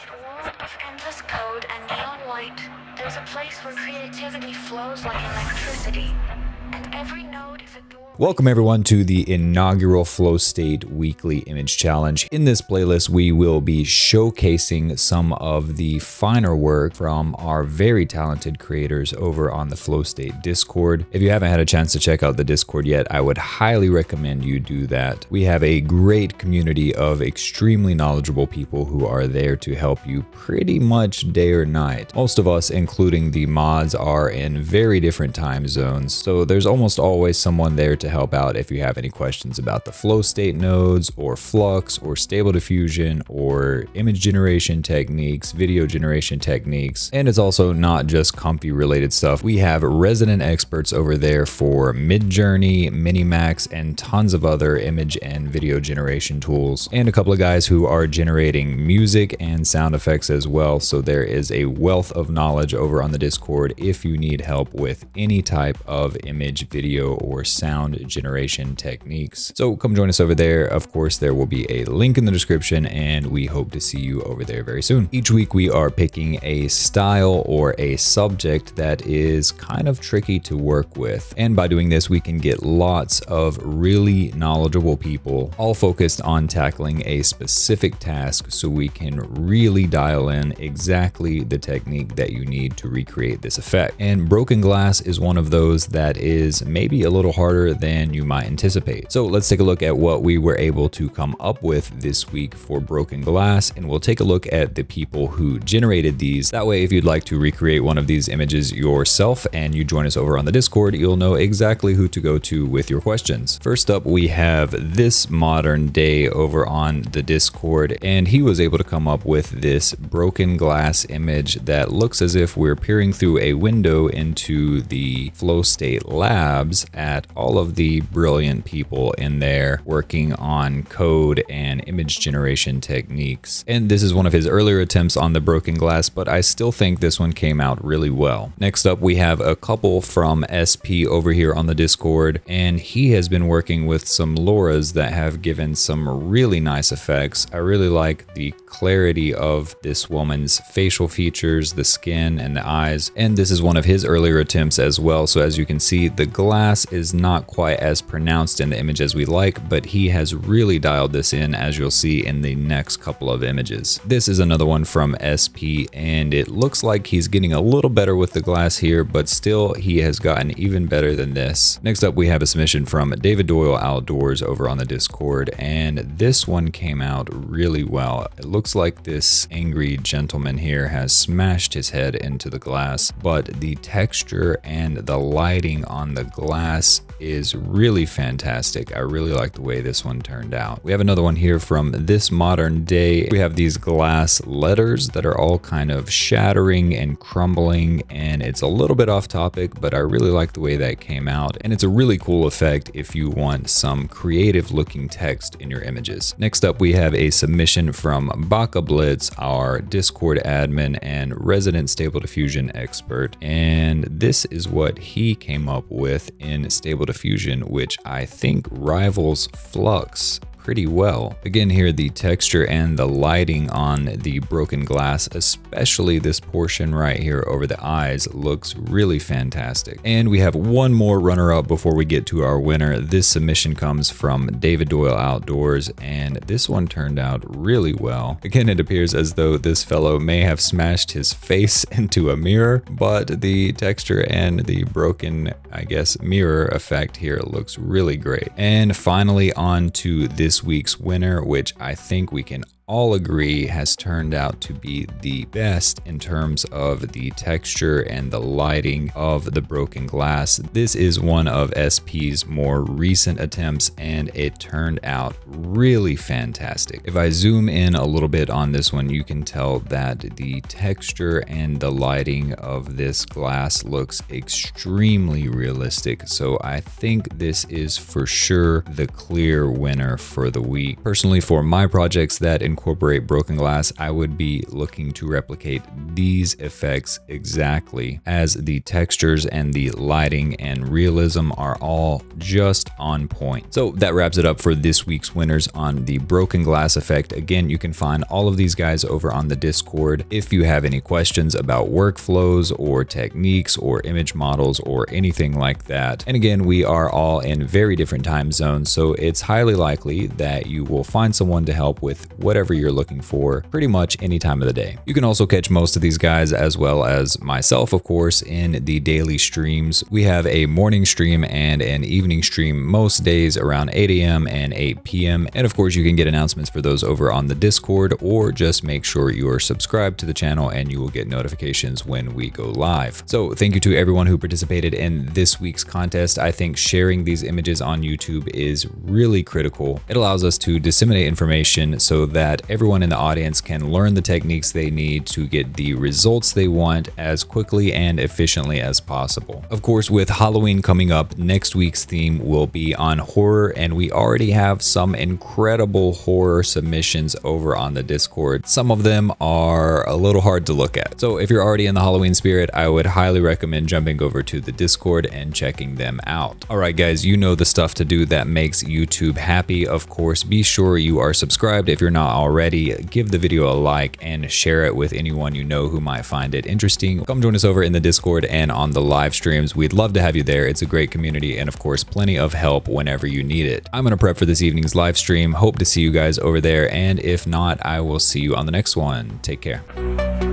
In a world of endless code and neon white, there's a place where creativity flows like electricity, and every node is a doorway. Welcome everyone to the inaugural Flow State Weekly Image Challenge. In this playlist, we will be showcasing some of the finer work from our very talented creators over on the Flow State Discord. If you haven't had a chance to check out the Discord yet, I would highly recommend you do that. We have a great community of extremely knowledgeable people who are there to help you pretty much day or night. Most of us, including the mods, are in very different time zones, so there's almost always someone there to help out if you have any questions about the flow state nodes or Flux or stable diffusion or image generation techniques, video generation techniques. And it's also not just Comfy related stuff. We have resident experts over there for Midjourney, Minimax, and tons of other image and video generation tools, and a couple of guys who are generating music and sound effects as well. So there is a wealth of knowledge over on the Discord if you need help with any type of image, video, or sound generation techniques. So come join us over there. Of course, there will be a link in the description, and we hope to see you over there very soon. Each week we are picking a style or a subject that is kind of tricky to work with, and by doing this we can get lots of really knowledgeable people all focused on tackling a specific task, so we can really dial in exactly the technique that you need to recreate this effect. And broken glass is one of those that is maybe a little harder than you might anticipate. So let's take a look at what we were able to come up with this week for broken glass, and we'll take a look at the people who generated these. That way, if you'd like to recreate one of these images yourself and you join us over on the Discord, you'll know exactly who to go to with your questions. First up, we have This Modern Day over on the Discord, and he was able to come up with this broken glass image that looks as if we're peering through a window into the Flow State labs at all of the brilliant people in there working on code and image generation techniques. And this is one of his earlier attempts on the broken glass, but I still think this one came out really well. Next up, we have a couple from SP over here on the Discord, and he has been working with some LoRa's that have given some really nice effects. I really like the clarity of this woman's facial features, the skin and the eyes, and this is one of his earlier attempts as well. So as you can see, the glass is not quite as pronounced in the image as we like, but he has really dialed this in, as you'll see in the next couple of images. This is another one from SP, and it looks like he's getting a little better with the glass here, but still he has gotten even better than this. Next up, we have a submission from David Doyle Outdoors over on the Discord, and this one came out really well. It looks like this angry gentleman here has smashed his head into the glass, but the texture and the lighting on the glass is really fantastic. I really like the way this one turned out. We have another one here from This Modern Day. We have these glass letters that are all kind of shattering and crumbling, and it's a little bit off topic, but I really like the way that came out, and it's a really cool effect if you want some creative looking text in your images. Next up, we have a submission from Baka Blitz, our Discord admin and resident Stable Diffusion expert, and this is what he came up with in Stable Diffusion, which I think rivals Flux pretty well. Again, here the texture and the lighting on the broken glass, especially this portion right here over the eyes, looks really fantastic. And we have one more runner-up before we get to our winner. This submission comes from David Doyle Outdoors, and this one turned out really well. Again, it appears as though this fellow may have smashed his face into a mirror, but the texture and the broken, I guess, mirror effect here looks really great. And finally, on to this week's winner, which I think we can all agree has turned out to be the best in terms of the texture and the lighting of the broken glass. This is one of SP's more recent attempts, and it turned out really fantastic. If I zoom in a little bit on this one, you can tell that the texture and the lighting of this glass looks extremely realistic. So I think this is for sure the clear winner for the week. Personally, for my projects that incorporate incorporate broken glass, I would be looking to replicate these effects exactly, as the textures and the lighting and realism are all just on point. So that wraps it up for this week's winners on the broken glass effect. Again, you can find all of these guys over on the Discord. If you have any questions about workflows or techniques or image models or anything like that. And again, we are all in very different time zones, so it's highly likely that you will find someone to help with whatever you're looking for pretty much any time of the day. You can also catch most of these guys, as well as myself, of course, in the daily streams. We have a morning stream and an evening stream most days around 8 a.m. and 8 p.m. And of course, you can get announcements for those over on the Discord, or just make sure you are subscribed to the channel and you will get notifications when we go live. So thank you to everyone who participated in this week's contest. I think sharing these images on YouTube is really critical. It allows us to disseminate information so that everyone in the audience can learn the techniques they need to get the results they want as quickly and efficiently as possible. Of course, with Halloween coming up, next week's theme will be on horror, and we already have some incredible horror submissions over on the Discord. Some of them are a little hard to look at. So if you're already in the Halloween spirit, I would highly recommend jumping over to the Discord and checking them out. All right, guys, you know the stuff to do that makes YouTube happy. Of course, be sure you are subscribed if you're not already. Give the video a like and share it with anyone you know who might find it interesting. Come join us over in the Discord and on the live streams. We'd love to have you there. It's a great community, and of course, plenty of help whenever you need it. I'm going to prep for this evening's live stream. Hope to see you guys over there, and if not, I will see you on the next one. Take care.